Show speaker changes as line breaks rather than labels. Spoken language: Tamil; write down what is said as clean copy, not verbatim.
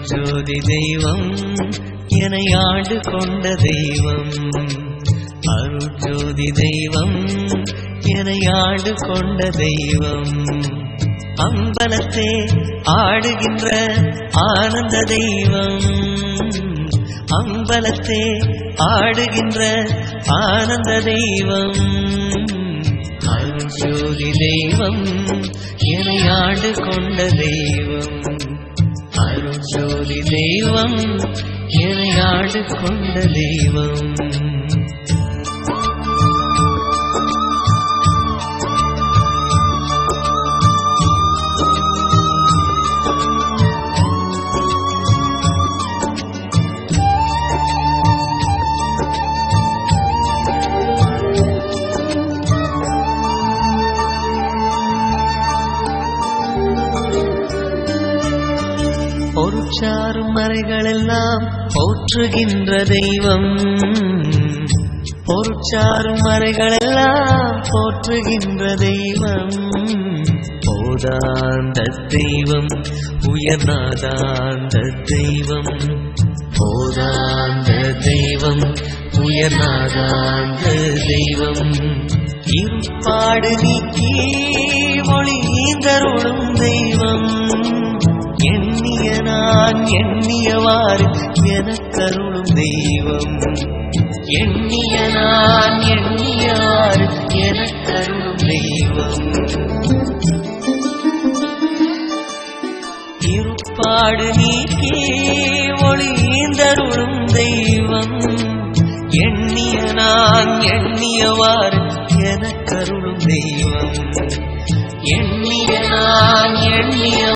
அருட்ஜோதி தெய்வம் என்னை ஆண்டு கொண்ட தெய்வம். அருட்ஜோதி தெய்வம் என்னை ஆண்டு கொண்ட தெய்வம். அம்பலத்தே ஆடுகின்ற ஆனந்த தெய்வம். அம்பலத்தே ஆடுகின்ற ஆனந்த தெய்வம். அருட்ஜோதி தெய்வம் என்னை ஆண்டு கொண்ட தெய்வம். அருட்ஜோதி தெய்வம் என்னை ஆண்டு கொண்ட தெய்வம். பொருட்சாரும் மறைகளெல்லாம் போற்றுகின்ற தெய்வம். பொருட்சாரும் மறைகளெல்லாம் போற்றுகின்ற தெய்வம். போதாந்த தெய்வம் உயர்நாதாந்த தெய்வம். போதாந்த தெய்வம் உயர்நாதாந்த தெய்வம். இருப்பாடு நீக்கி ஒளி தருளும் தெய்வம். எண்ணிய நான் எண்ணியவாறு எனக்கருளும் தெய்வம். எண்ணிய நான் எண்ணியவாறு எனக்கருளும் தெய்வம். இருப்பாடு நீக்கி ஒளிந்தருளும் தெய்வம். எண்ணிய நான் எண்ணியவாறு எனக்கருளும் தெய்வம். எண்ணிய நான் எண்ணிய